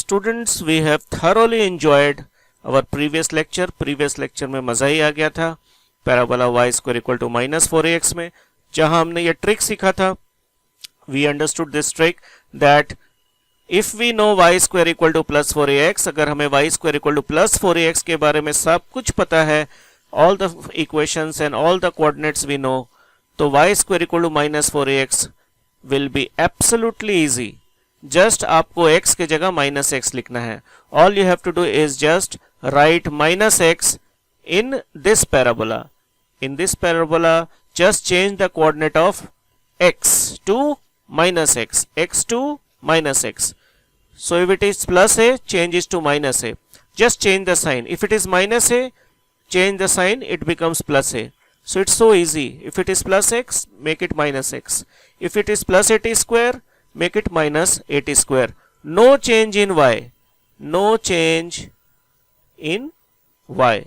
students, we have thoroughly enjoyed our previous lecture. Previous lecture में मजा ही आ गया था parabola y square equal to minus 4ax में, जहां हमने ये ट्रिक सीखा था. We understood this trick that if we know y square equal to plus 4ax, अगर हमें y square equal to plus 4ax के बारे में सब कुछ पता है, all the equations and all the coordinates we know, तो y square equal to minus 4ax will be absolutely easy. Just आपको x के जगह माइनस x लिखना है. All you have to do is just write minus x in this parabola. In this parabola, just change the coordinate of x to minus x, x to minus x. So if it is plus a, change it to minus a. Just change the sign. If it is minus a, change the sign, it becomes plus a. So it's so easy. If it is plus x, make it minus x. If it is plus 80 square, make it minus 80 square. No change in y. No change in y.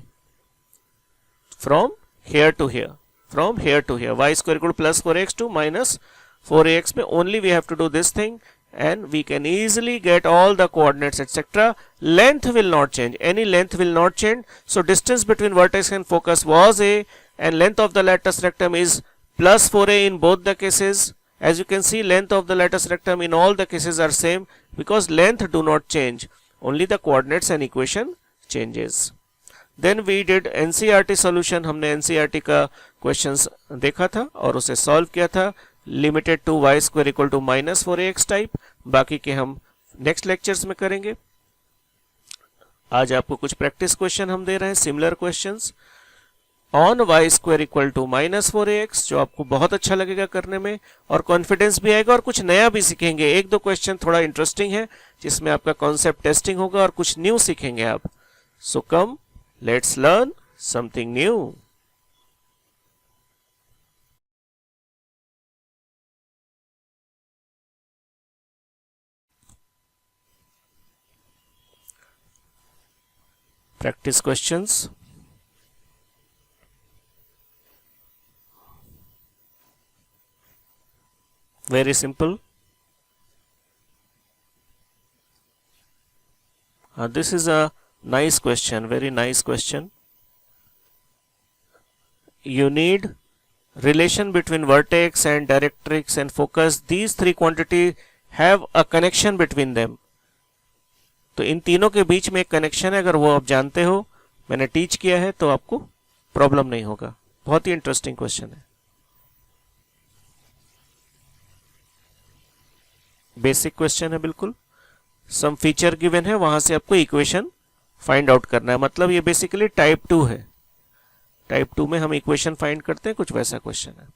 From here to here. From here to here. Y square equal to plus 4x to minus 4ax. Only we have to do this thing and we can easily get all the coordinates etc. Length will not change. Any length will not change. So distance between vertex and focus was a, and length of the latus rectum is plus 4a in both the cases. As you can see, length of the latus rectum in all the cases are same because length do not change. Only the coordinates and equation changes. Then we did NCERT solution. हमने NCERT का questions देखा था और उसे solve किया था. Limited to y square equal to minus 4ax type. बाकी के हम next lectures में करेंगे. आज आपको कुछ practice question हम दे रहे हैं, similar questions on y square equal to minus 4ax, जो आपको बहुत अच्छा लगेगा करने में और कॉन्फिडेंस भी आएगा और कुछ नया भी सीखेंगे. एक दो क्वेश्चन थोड़ा इंटरेस्टिंग है जिसमें आपका कॉन्सेप्ट टेस्टिंग होगा और कुछ न्यू सीखेंगे आप. So come, let's learn something new. Practice questions. Very simple. This is a nice question, very nice question. You need relation between vertex and directrix and focus. These three quantities have a connection between them. तो इन तीनों के बीच में एक connection है. अगर वो आप जानते हो, मैंने टीच किया है, तो आपको प्रॉब्लम नहीं होगा. बहुत ही इंटरेस्टिंग क्वेश्चन है. बेसिक क्वेश्चन है बिल्कुल. सम फीचर गिवन है, वहां से आपको इक्वेशन फाइंड आउट करना है. मतलब ये बेसिकली टाइप 2 है. टाइप 2 में हम इक्वेशन फाइंड करते हैं, कुछ वैसा क्वेश्चन है.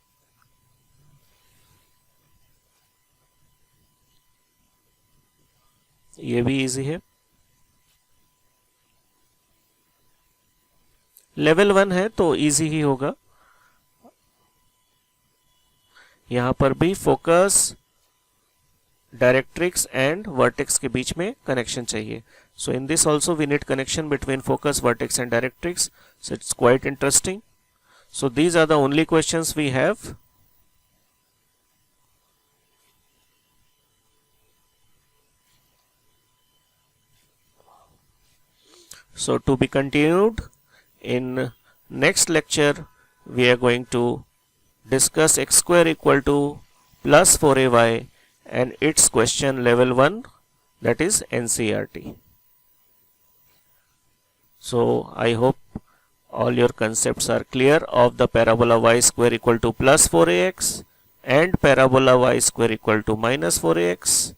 ये भी इजी है. लेवल 1 है तो इजी ही होगा. यहां पर भी फोकस, डायरेक्ट्रिक्स एंड वर्टेक्स के बीच में कनेक्शन चाहिए. So in this also we need connection between focus, vertex and directrix. So it's quite interesting. So these are the only questions we have. So to be continued in next lecture, we are going to discuss x square equal to plus 4ay and its question level 1, that is NCERT. So I hope all your concepts are clear of the parabola y square equal to plus 4ax and parabola y square equal to minus 4ax,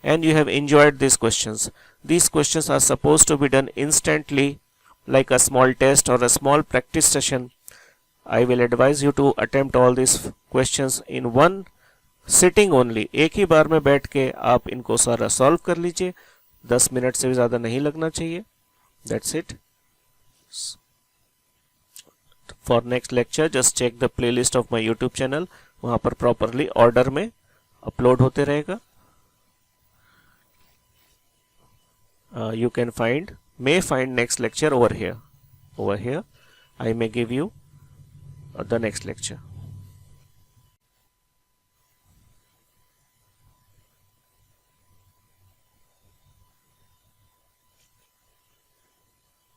and you have enjoyed these questions. These questions are supposed to be done instantly, like a small test or a small practice session. I will advise you to attempt all these questions in one sitting only. एक ही बार में बैठ के आप इनको सारा solve कर लीजिए. 10 minute से भी ज़्यादा नहीं लगना चाहिए. That's it. For next lecture, just check the playlist of my YouTube channel. वहाँ पर properly order में upload होते रहेगा. You can may find next lecture over here. I may give you the next lecture.